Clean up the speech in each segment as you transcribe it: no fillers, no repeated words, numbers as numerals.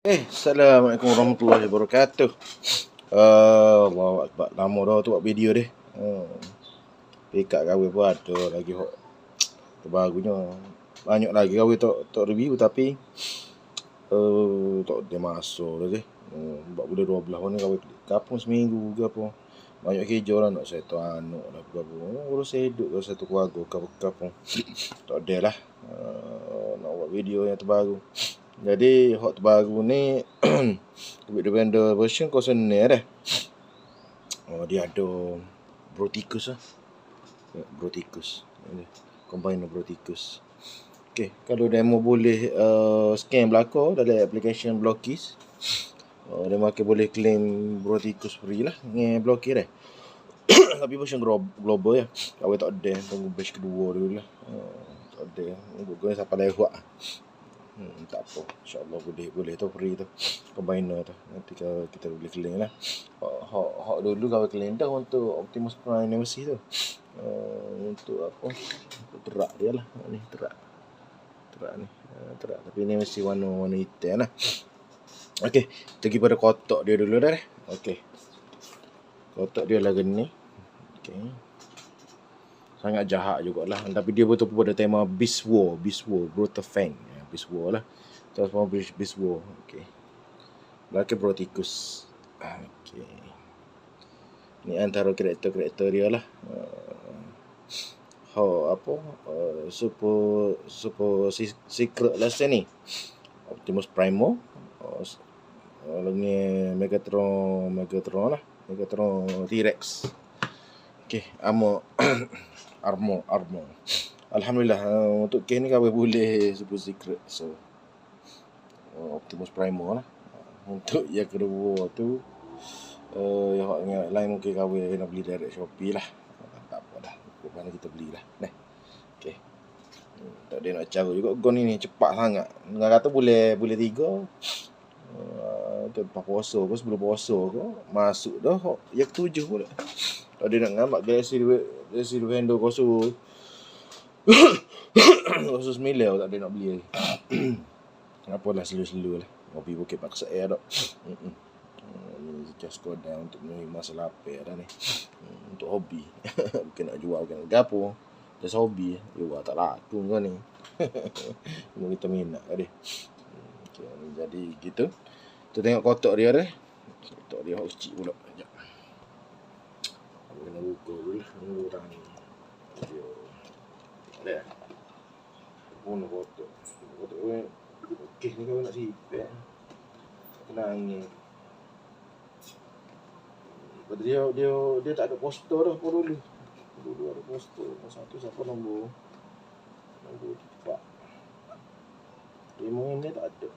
Assalamualaikum warahmatullahi wabarakatuh. Allahu Akbar. Lama dah tu buat video dia. Pekat kahwin pun ada lagi hok terbarunya. Banyak lagi kahwin tak review tapi tak ada masa dah je. Buat bulan 12 ni kahwin kapung seminggu ke apa. Banyak kerja lah nak settle anak lah apa. Urus hidup ke satu keluarga kapung. Tak ada lah. Nak buat video yang terbaru. Jadi hot terbaru ni Tubik Defender version 0 dah. Dia ada Broticus lah. Broticus. Combiner Broticus. Okay, kalau demo boleh scan belakang dalam application Blockkeys. Dia makin boleh claim Broticus free lah. Ni Blockkeys dah. Tapi version global ya. Kau tak ada, tunggu batch kedua dulu lah. Tak ada. Guna sampai lewat. Tak apa, insyaAllah boleh tu free tu combiner tu. Nanti kalau kita boleh claim lah. Hak dulu kalau claim dah untuk Optimus Prime Nemesis tu. Untuk apa? Untuk terak dia lah. Ni terak ni. Terak tapi Nemesis warna hitam lah. Okey, kita pergi pada kotak dia dulu dah. Okey. Kotak dia lah gini. Okey. Sangat jahat jugalah. Tapi dia betul-betul pada tema Beast War, Brutal Fang. Beast War lah. Transform Beast War. Okay. Belakang Broticus. Okay. Ni antara karakter dia lah. Super secret lah ni. Optimus Primo. Lagi Megatron lah. Megatron T-Rex. Okay. Armor. Alhamdulillah untuk case ni kau boleh super secret. So Optimus Primo lah. Untuk yang kedua tu yang lain mungkin kau nak beli direct Shopee lah. Tak apa dah. Mana kita belilah. Nah. Okey. Tak ada nak cara juga gun ni cepat sangat. Dengan kata boleh 3 tu lepas puasa ke sebelum puasa ke masuk dah yang ke-7 pula. Tak ada nak ngambat Galaxy Defender khusus milau tak ada nak beli lagi. Apalah selu-selu lah. Kopi Bukit Paksa Air tak. Ni just go down untuk memenuhi masa lapar dah ni. Untuk hobi. Bukan nak jual, bukan nak gapo. Just hobi. Jual tak laku kau ni. Memang kita minat tadi. Okay, jadi gitu. Kita tengok kotak dia dah. Kotak dia hot kecil pula. Sekejap. Aku kena buka dulu lah. Orang ni. Dah. Pun kotak. Kotak ni. Okey ni kau nak sipet. Kena angin. Dia tak ada poster dah apa dulu. Dulu ada poster. Satu siapa nombor 4. 5 ni tak ada.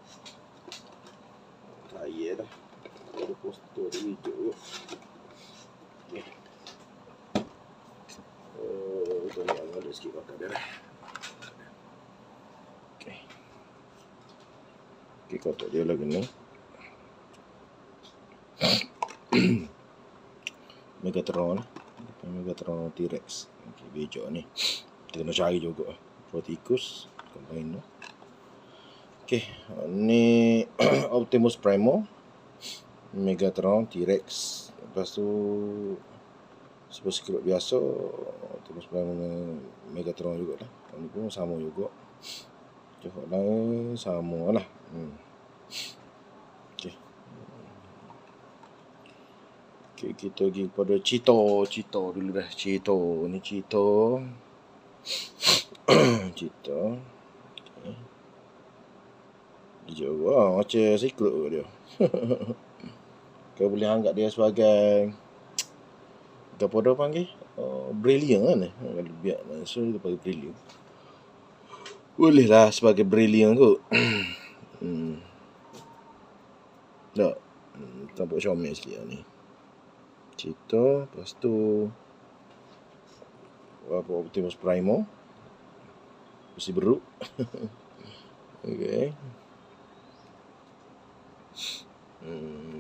Saya dah. Ada poster dia hijau. Okey. Kita ni ada sikit bakar dia dah. Okey, kotak dia lagi ni. Megatron T-Rex. Okey, bejok ni. Kita kena cari juga. Broticus, combiner. Okey, ni Optimus Primo, Megatron T-Rex. Lepas tu super secret biasa Optimus Primo dengan Megatron jugalah. Ni pun sama juga. Cakap lain sama lah. Okay. Okay, kita pergi kepada Cheeto dulu dah. Cheeto. Ni Cheeto. Cheeto. Okay. Dia juga macam secret dia. Kau boleh anggap dia sebagai apa dah panggil? Brilliant kan? Kalau biar so dia panggil brilliant. Boleh lah sebagai brilliant kot. Tak. Tampak comel sikit lah ni. Cheeto. Lepas tu Optimus Primo. Besi beruk. Okay.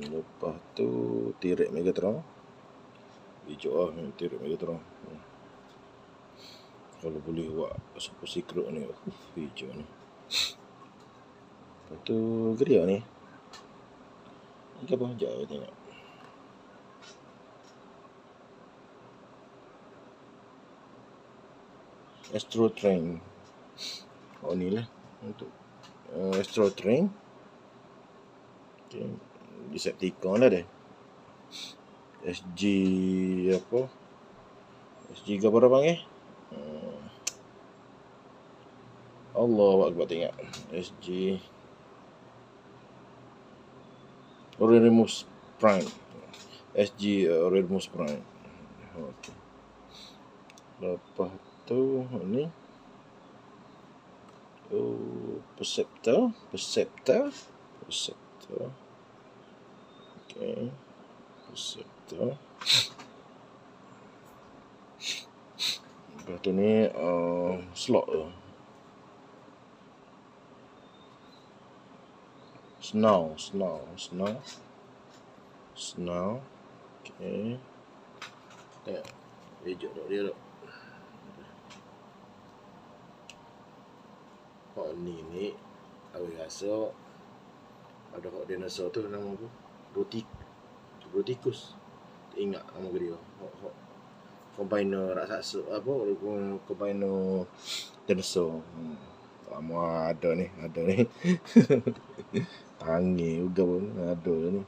Lepas tu T-Rex Megatron. Hijau lah T-Rex Megatron. Kalau boleh buat super secret ni. Hijau ni. Lepas tu geria ni. Ini apa? Sekejap aku tengok. Astro Train. Oh ni lah untuk Astro Train. Okay. Decepticon lah dia. SG apa? SG ke apa panggil? Allah Akbar tengok. SG Rodimus Prime. SG Rodimus Prime. Okay. Lepas tu ni Perceptor. Okay. Perceptor. Lepas tu ni slot tu. Snow. Okay. Ejok tak dia tak. Hak ni awak rasa ada hak dinosaur tu nama apa? Roticus. Tak ingat nama dia. Hak combiner raksasa apa? Combiner dinosaur. Lama ada ni. Tangi juga pun ada ni.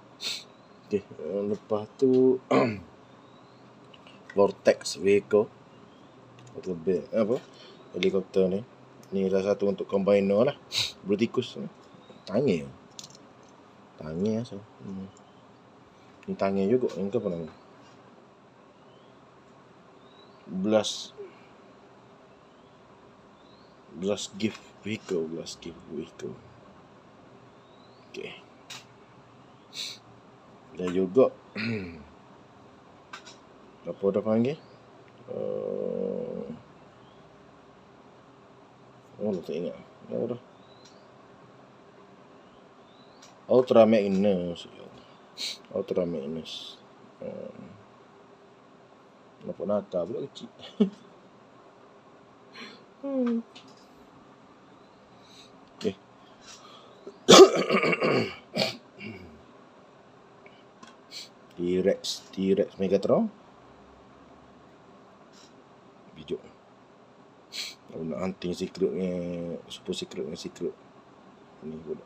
Okay, lepas tu Vortex Vehicle. Atau apa? Helikopter ni. Ni salah satu untuk combiner lah. Bruticus. Tangi asal. Ni tangi juga. Ini apa nama? Blast Gift Vehicle. Okay. Dan juga apa dah panggil? Tak ingat. Apa dah? Ultra Magnus. Nampak nakal pula kecil. Okay. T-Rex Megatron. Bijak. Aku nak hunting super secret ni pula.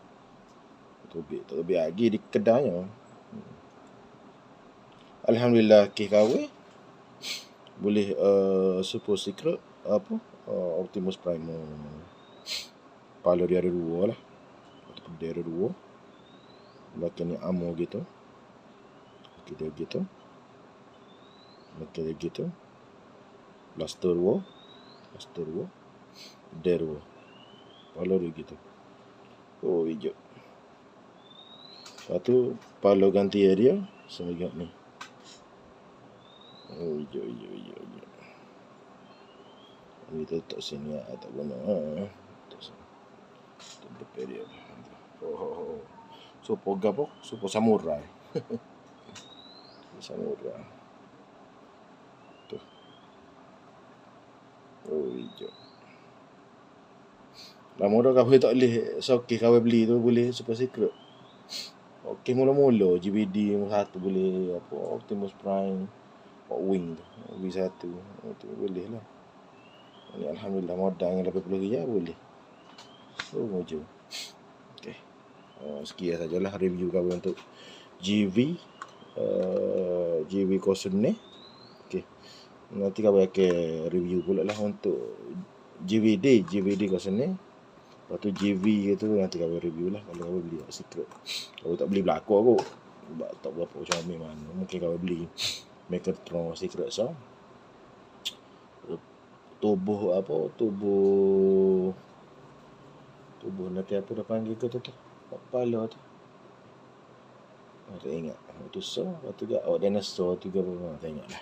Tak lebih lagi di kedainya. Alhamdulillah KKW boleh super secret apa Optimus Prime kepala dia ada dua lah, ataupun dia ada dua belakang ni ammo gitu, dia gitu, belakang dia gitu, blaster dua, dia dua, kepala dia gitu. Oh hijau. Lepas tu kepala ganti dia sebagai ni. Oh hijau. Ini letak sini tak guna. Tempat dia. Oh. Super gapo? Super samurai. Samurai. Tuh. Oh hijau. Lama dah kau tak boleh sokeh kau beli tu boleh super secret. Okey mula-mula GBD 1 boleh apa Optimus Prime Wing tu. V1 tu boleh lah. Ni alhamdulillah modal dengan 80 riyal boleh. So mojo. Okey. Sekian sajalah review kau untuk GV Kosun ni. Okey. Nanti kau akan review pula lah untuk GVD Kosun ni. Lepas tu GV tu nanti kau review lah kalau kau beli secret. Kalau tak beli belakang aku. Tak berapa macam mana. Mungkin kau beli Megatron secret so. Tubuh nanti apa dah panggil ke tu kepala tu tak ingat tu so waktu juga dinosaur tu ke apa tak ingat lah,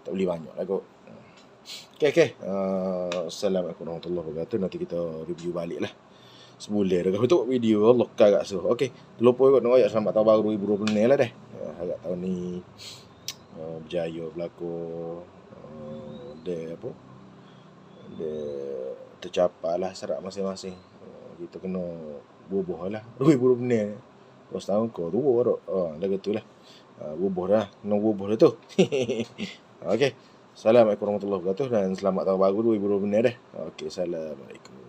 tak beli banyak lah kot. Okay. Assalamualaikum warahmatullahi wabarakatuh. Nanti kita review balik lah sebulan dah kau tengok video Allah kagak so. Okay, terlupa kot nak ayat selamat tahun baru 2020 ni lah dah. Harap tahun ni berjaya berlaku dia tercapai lah syarat masing-masing. Kita kena bubuh lah 2020 ni. Kau setahun kau tua dah. Dah gitu lah. Bubuh dah. Nak bubuh dah tu. Okey. Assalamualaikum warahmatullahi wabarakatuh dan selamat tahun baru 2020 dah. Okey, assalamualaikum.